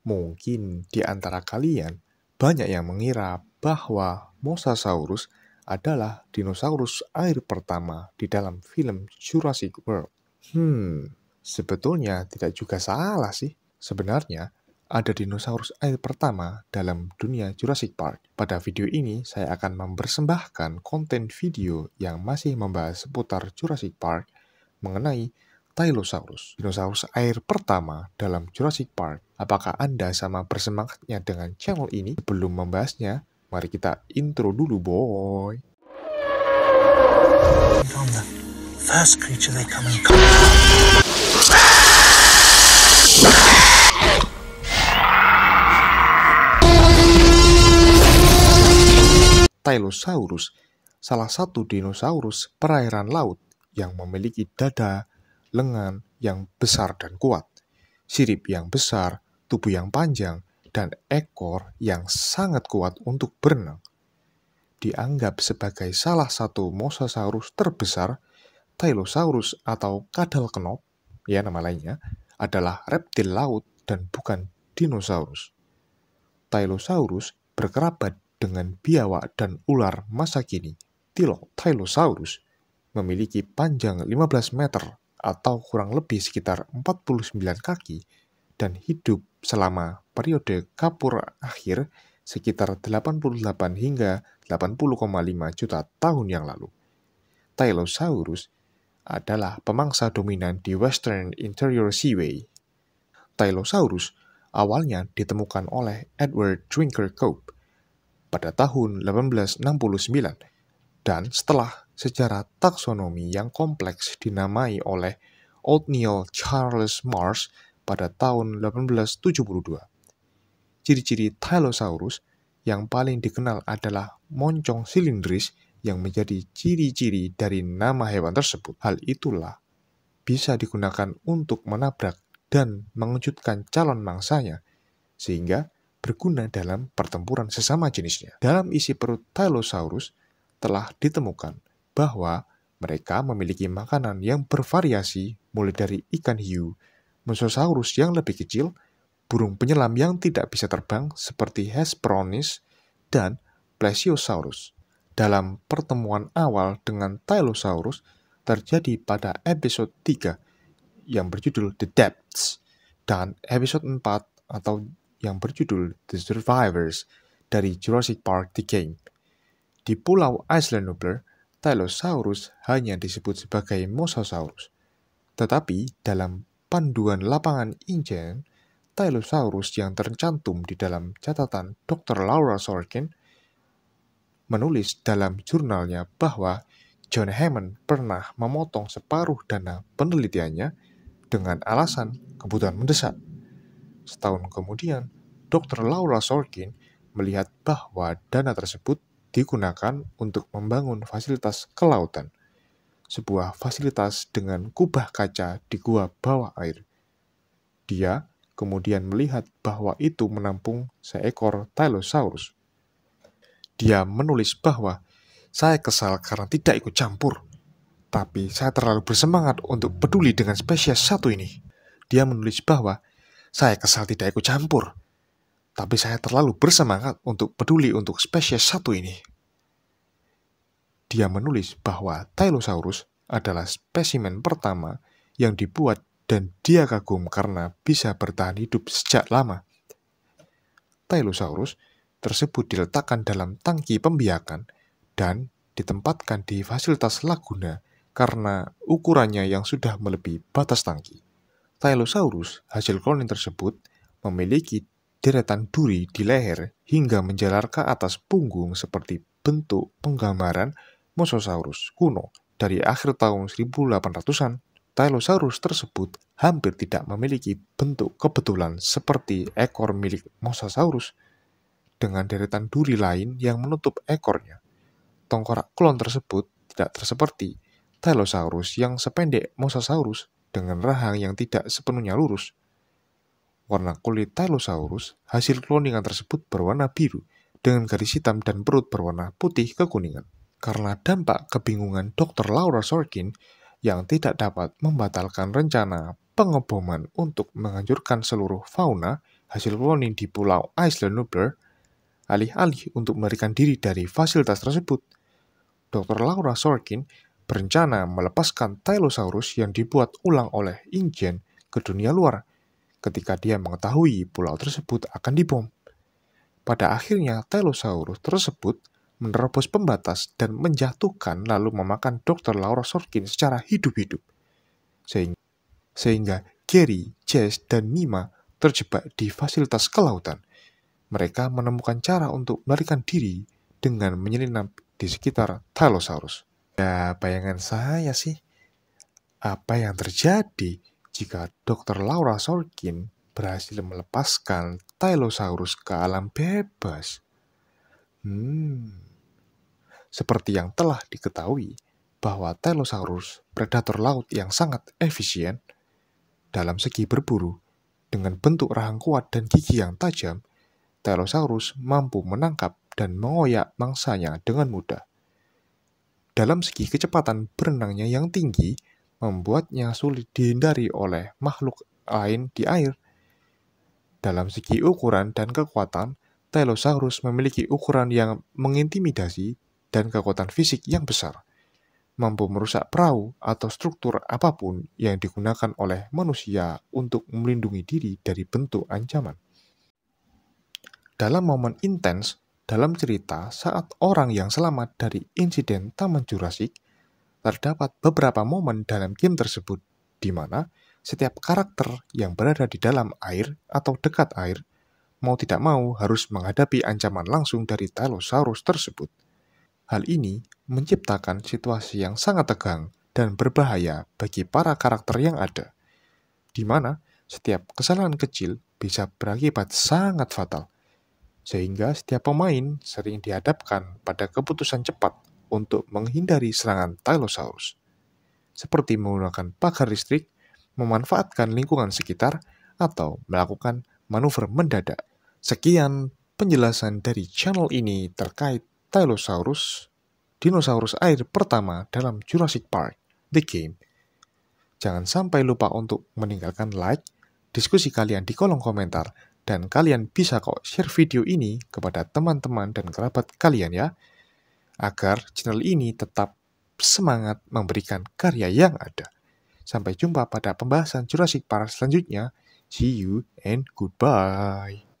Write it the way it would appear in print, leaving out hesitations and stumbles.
Mungkin di antara kalian banyak yang mengira bahwa Mosasaurus adalah dinosaurus air pertama di dalam film Jurassic World. Sebetulnya tidak juga salah sih. Sebenarnya ada dinosaurus air pertama dalam dunia Jurassic Park. Pada video ini saya akan mempersembahkan konten video yang masih membahas seputar Jurassic Park mengenai Tylosaurus, dinosaurus air pertama dalam Jurassic Park. Apakah Anda sama bersemangatnya dengan channel ini? Sebelum membahasnya, mari kita intro dulu, boy. First creature they come in. Tylosaurus, salah satu dinosaurus perairan laut yang memiliki dada, lengan yang besar dan kuat, sirip yang besar, tubuh yang panjang, dan ekor yang sangat kuat untuk berenang. Dianggap sebagai salah satu mosasaurus terbesar, Tylosaurus atau kadal kenop, ya nama lainnya, adalah reptil laut dan bukan dinosaurus. Tylosaurus berkerabat dengan biawak dan ular masa kini. Tylosaurus memiliki panjang 15 meter atau kurang lebih sekitar 49 kaki dan hidup selama periode Kapur akhir sekitar 88 hingga 80,5 juta tahun yang lalu. Tylosaurus adalah pemangsa dominan di Western Interior Seaway. Tylosaurus awalnya ditemukan oleh Edward Drinker Cope pada tahun 1869 dan setelah sejarah taksonomi yang kompleks dinamai oleh Othniel Charles Marsh pada tahun 1872. Ciri-ciri Tylosaurus yang paling dikenal adalah moncong silindris yang menjadi ciri-ciri dari nama hewan tersebut. Hal itulah bisa digunakan untuk menabrak dan mengejutkan calon mangsanya, sehingga berguna dalam pertempuran sesama jenisnya. Dalam isi perut Tylosaurus telah ditemukan bahwa mereka memiliki makanan yang bervariasi mulai dari ikan hiu, Mosasaurus yang lebih kecil, burung penyelam yang tidak bisa terbang seperti Hesperonychus, dan Plesiosaurus. Dalam pertemuan awal dengan Tylosaurus terjadi pada episode 3 yang berjudul The Depths dan episode 4 atau yang berjudul The Survivors dari Jurassic Park The Game. Di Pulau Isla Nublar, Tylosaurus hanya disebut sebagai Mosasaurus. Tetapi dalam panduan lapangan InGen, Tylosaurus yang tercantum di dalam catatan Dr. Laura Sorkin menulis dalam jurnalnya bahwa John Hammond pernah memotong separuh dana penelitiannya dengan alasan kebutuhan mendesak. Setahun kemudian, Dr. Laura Sorkin melihat bahwa dana tersebut digunakan untuk membangun fasilitas kelautan, sebuah fasilitas dengan kubah kaca di gua bawah air. Dia kemudian melihat bahwa itu menampung seekor Tylosaurus. Dia menulis bahwa, "Saya kesal karena tidak ikut campur, tapi saya terlalu bersemangat untuk peduli dengan spesies satu ini." Dia menulis bahwa, "Saya kesal tidak ikut campur, tapi saya terlalu bersemangat untuk peduli untuk spesies satu ini." Dia menulis bahwa Tylosaurus adalah spesimen pertama yang dibuat dan dia kagum karena bisa bertahan hidup sejak lama. Tylosaurus tersebut diletakkan dalam tangki pembiakan dan ditempatkan di fasilitas Laguna karena ukurannya yang sudah melebihi batas tangki. Tylosaurus hasil kloning tersebut memiliki deretan duri di leher hingga menjalar ke atas punggung seperti bentuk penggambaran Mosasaurus kuno dari akhir tahun 1800-an. Tylosaurus tersebut hampir tidak memiliki bentuk kebetulan seperti ekor milik Mosasaurus dengan deretan duri lain yang menutup ekornya. Tengkorak klon tersebut tidak seperti Tylosaurus yang sependek Mosasaurus dengan rahang yang tidak sepenuhnya lurus. Warna kulit Tylosaurus hasil kloningan tersebut berwarna biru dengan garis hitam dan perut berwarna putih kekuningan. Karena dampak kebingungan Dr. Laura Sorkin yang tidak dapat membatalkan rencana pengeboman untuk menghancurkan seluruh fauna hasil cloning di Pulau Isla Nublar. Alih-alih untuk melarikan diri dari fasilitas tersebut, Dr. Laura Sorkin berencana melepaskan Tylosaurus yang dibuat ulang oleh InGen ke dunia luar ketika dia mengetahui pulau tersebut akan dibom. Pada akhirnya, Tylosaurus tersebut menerobos pembatas dan menjatuhkan lalu memakan Dr. Laura Sorkin secara hidup-hidup. Sehingga Gary, Jess, dan Nima terjebak di fasilitas kelautan. Mereka menemukan cara untuk melarikan diri dengan menyelinap di sekitar Tylosaurus. Ya, bayangan saya sih, apa yang terjadi jika Dr. Laura Sorkin berhasil melepaskan Tylosaurus ke alam bebas? Seperti yang telah diketahui bahwa Tylosaurus predator laut yang sangat efisien dalam segi berburu. Dengan bentuk rahang kuat dan gigi yang tajam, Tylosaurus mampu menangkap dan mengoyak mangsanya dengan mudah. Dalam segi kecepatan berenangnya yang tinggi, membuatnya sulit dihindari oleh makhluk lain di air. Dalam segi ukuran dan kekuatan, Tylosaurus memiliki ukuran yang mengintimidasi dan kekuatan fisik yang besar, mampu merusak perahu atau struktur apapun yang digunakan oleh manusia untuk melindungi diri dari bentuk ancaman. Dalam momen intens dalam cerita saat orang yang selamat dari insiden Taman Jurassic, terdapat beberapa momen dalam game tersebut di mana setiap karakter yang berada di dalam air atau dekat air mau tidak mau harus menghadapi ancaman langsung dari Tylosaurus tersebut. Hal ini menciptakan situasi yang sangat tegang dan berbahaya bagi para karakter yang ada, di mana setiap kesalahan kecil bisa berakibat sangat fatal, sehingga setiap pemain sering dihadapkan pada keputusan cepat untuk menghindari serangan Tylosaurus, seperti menggunakan pagar listrik, memanfaatkan lingkungan sekitar, atau melakukan manuver mendadak. Sekian penjelasan dari channel ini terkait Tylosaurus, dinosaurus air pertama dalam Jurassic Park, The Game. Jangan sampai lupa untuk meninggalkan like, diskusi kalian di kolom komentar, dan kalian bisa kok share video ini kepada teman-teman dan kerabat kalian ya, agar channel ini tetap semangat memberikan karya yang ada. Sampai jumpa pada pembahasan Jurassic Park selanjutnya. See you and goodbye.